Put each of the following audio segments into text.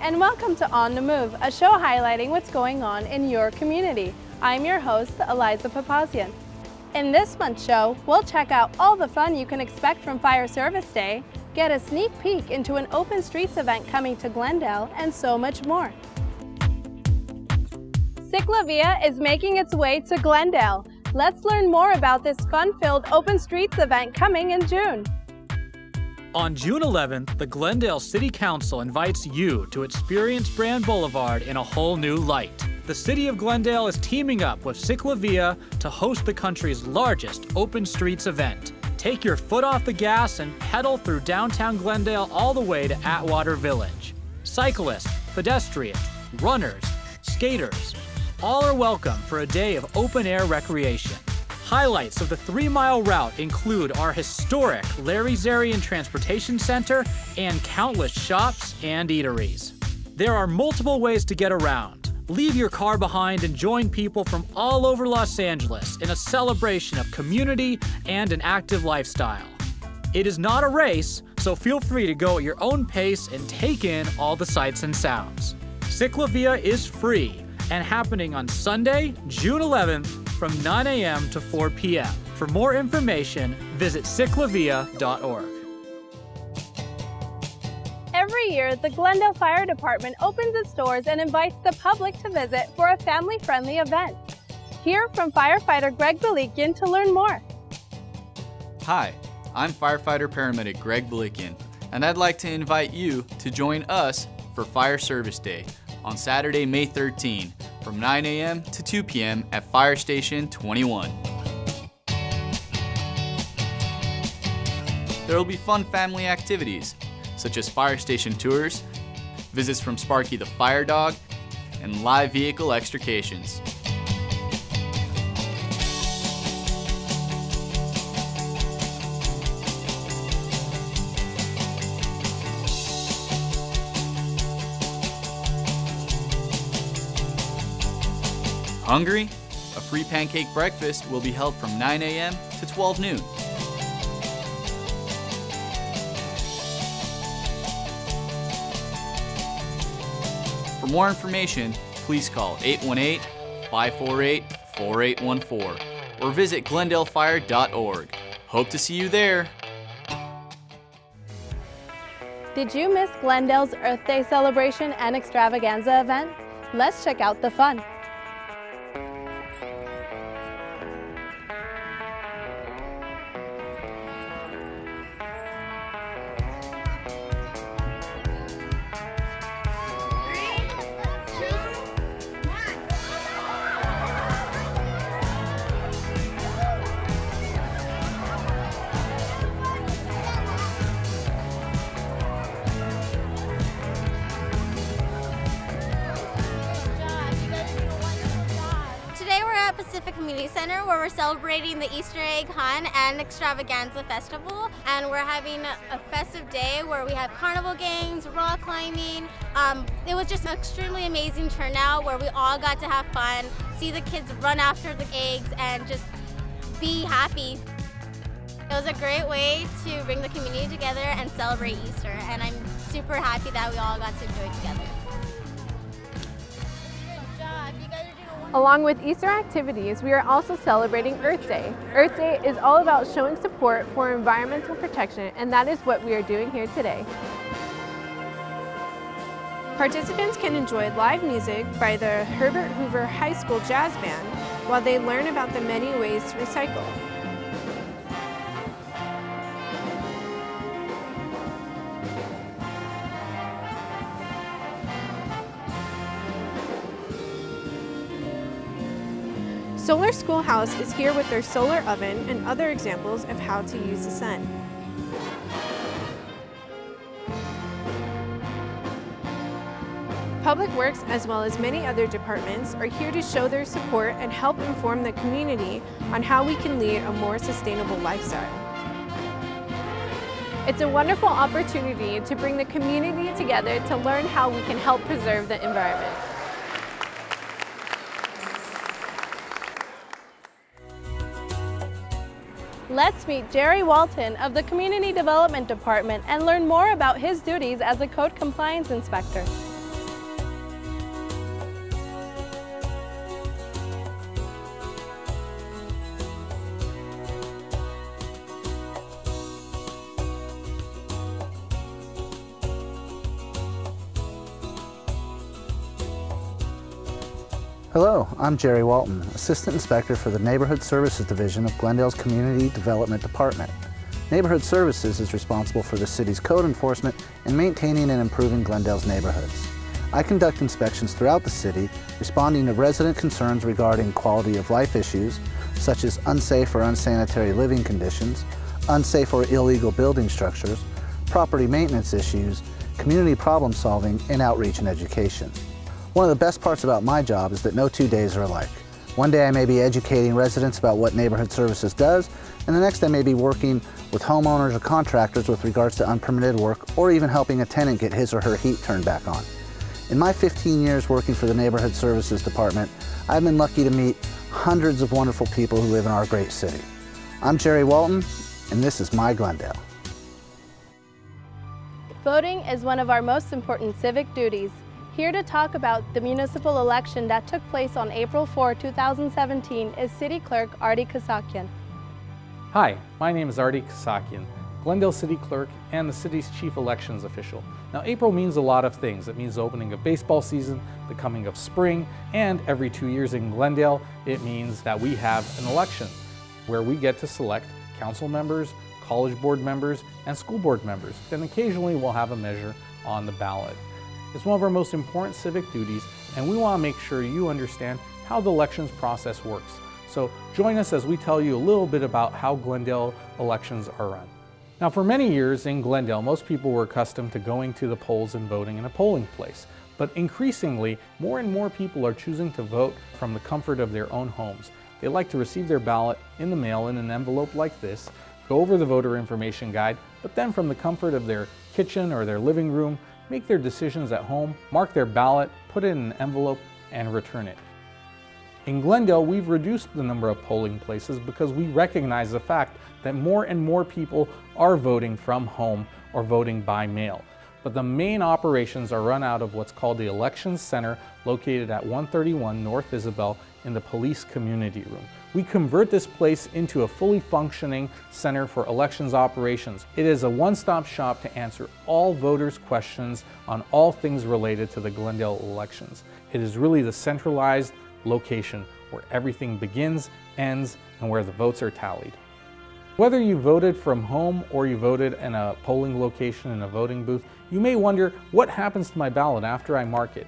and welcome to On the Move, a show highlighting what's going on in your community. I'm your host, Eliza Papazian. In this month's show, we'll check out all the fun you can expect from Fire Service Day, get a sneak peek into an open streets event coming to Glendale, and so much more. CicLAvia is making its way to Glendale. Let's learn more about this fun-filled open streets event coming in June. On June 11th, the Glendale City Council invites you to experience Brand Boulevard in a whole new light. The City of Glendale is teaming up with CicLAvia to host the country's largest open streets event. Take your foot off the gas and pedal through downtown Glendale all the way to Atwater Village. Cyclists, pedestrians, runners, skaters, all are welcome for a day of open-air recreation. Highlights of the 3-mile route include our historic Larry Zarian Transportation Center and countless shops and eateries. There are multiple ways to get around. Leave your car behind and join people from all over Los Angeles in a celebration of community and an active lifestyle. It is not a race, so feel free to go at your own pace and take in all the sights and sounds. CicLAvia is free and happening on Sunday, June 11th from 9 a.m. to 4 p.m. For more information, visit CicLAvia.org. Every year, the Glendale Fire Department opens its doors and invites the public to visit for a family-friendly event. Hear from firefighter Greg Balikian to learn more. Hi, I'm firefighter paramedic Greg Balikian, and I'd like to invite you to join us for Fire Service Day on Saturday, May 13, from 9 a.m. to 2 p.m. at Fire Station 21. There will be fun family activities, such as fire station tours, visits from Sparky the Fire Dog, and live vehicle extrications. Hungry? A free pancake breakfast will be held from 9 a.m. to 12 noon. For more information, please call 818-548-4814 or visit glendalefire.org. Hope to see you there. Did you miss Glendale's Earth Day celebration and Eggstravaganza event? Let's check out the fun. Community Center, where we're celebrating the Easter egg hunt and Eggstravaganza festival, and we're having a festive day where we have carnival games, rock climbing. It was just an extremely amazing turnout where we all got to have fun, see the kids run after the eggs, and just be happy. It was a great way to bring the community together and celebrate Easter, and I'm super happy that we all got to do it together. Along with Easter activities, we are also celebrating Earth Day. Earth Day is all about showing support for environmental protection, and that is what we are doing here today. Participants can enjoy live music by the Herbert Hoover High School Jazz Band while they learn about the many ways to recycle. Solar Schoolhouse is here with their solar oven and other examples of how to use the sun. Public Works, as well as many other departments, are here to show their support and help inform the community on how we can lead a more sustainable lifestyle. It's a wonderful opportunity to bring the community together to learn how we can help preserve the environment. Let's meet Jerry Walton of the Community Development Department and learn more about his duties as a code compliance inspector. Hello, I'm Jerry Walton, Assistant Inspector for the Neighborhood Services Division of Glendale's Community Development Department. Neighborhood Services is responsible for the city's code enforcement and maintaining and improving Glendale's neighborhoods. I conduct inspections throughout the city, responding to resident concerns regarding quality of life issues, such as unsafe or unsanitary living conditions, unsafe or illegal building structures, property maintenance issues, community problem solving, and outreach and education. One of the best parts about my job is that no 2 days are alike. One day I may be educating residents about what Neighborhood Services does, and the next I may be working with homeowners or contractors with regards to unpermitted work, or even helping a tenant get his or her heat turned back on. In my 15 years working for the Neighborhood Services Department, I've been lucky to meet hundreds of wonderful people who live in our great city. I'm Jerry Walton, and this is MyGlendale. Voting is one of our most important civic duties. Here to talk about the municipal election that took place on April 4, 2017 is City Clerk Artie Kasakian. Hi, my name is Artie Kasakian, Glendale City Clerk and the city's Chief Elections Official. Now, April means a lot of things. It means the opening of baseball season, the coming of spring, and every 2 years in Glendale, it means that we have an election where we get to select council members, college board members, and school board members. Then occasionally we'll have a measure on the ballot. It's one of our most important civic duties, and we want to make sure you understand how the elections process works. So join us as we tell you a little bit about how Glendale elections are run. Now, for many years in Glendale, most people were accustomed to going to the polls and voting in a polling place. But increasingly, more and more people are choosing to vote from the comfort of their own homes. They like to receive their ballot in the mail in an envelope like this, go over the voter information guide, but then from the comfort of their kitchen or their living room, make their decisions at home, mark their ballot, put it in an envelope, and return it. In Glendale, we've reduced the number of polling places because we recognize the fact that more and more people are voting from home or voting by mail. But the main operations are run out of what's called the Elections Center, located at 131 North Isabel in the Police Community Room. We convert this place into a fully functioning center for elections operations. It is a one-stop shop to answer all voters' questions on all things related to the Glendale elections. It is really the centralized location where everything begins, ends, and where the votes are tallied. Whether you voted from home or you voted in a polling location in a voting booth, you may wonder, what happens to my ballot after I mark it?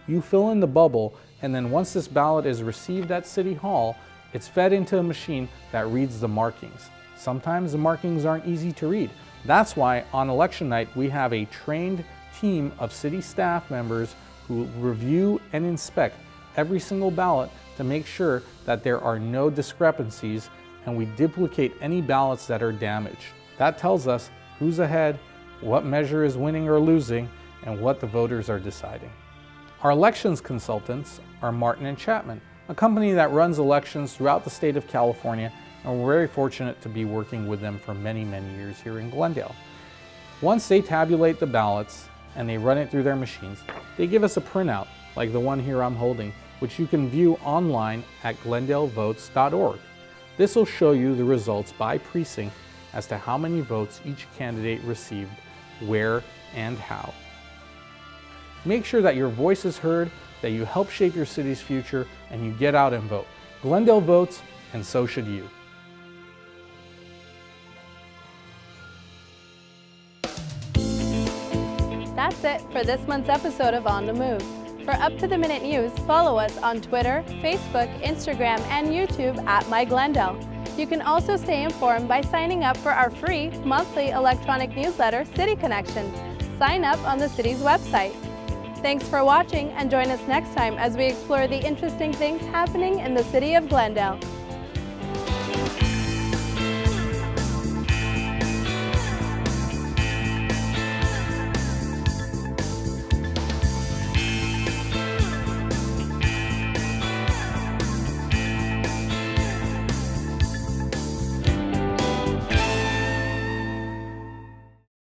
You fill in the bubble, and then once this ballot is received at City Hall, it's fed into a machine that reads the markings. Sometimes the markings aren't easy to read. That's why on election night we have a trained team of city staff members who review and inspect every single ballot to make sure that there are no discrepancies, and we duplicate any ballots that are damaged. That tells us who's ahead, what measure is winning or losing, and what the voters are deciding. Our elections consultants are Martin and Chapman, a company that runs elections throughout the state of California, and we're very fortunate to be working with them for many, many years here in Glendale. Once they tabulate the ballots and they run it through their machines, they give us a printout like the one here I'm holding, which you can view online at glendalevotes.org. This will show you the results by precinct as to how many votes each candidate received, where, and how. Make sure that your voice is heard, that you help shape your city's future, and you get out and vote. Glendale votes, and so should you. That's it for this month's episode of On the Move. For up-to-the-minute news, follow us on Twitter, Facebook, Instagram, and YouTube at MyGlendale. You can also stay informed by signing up for our free monthly electronic newsletter, City Connection. Sign up on the city's website. Thanks for watching, and join us next time as we explore the interesting things happening in the city of Glendale.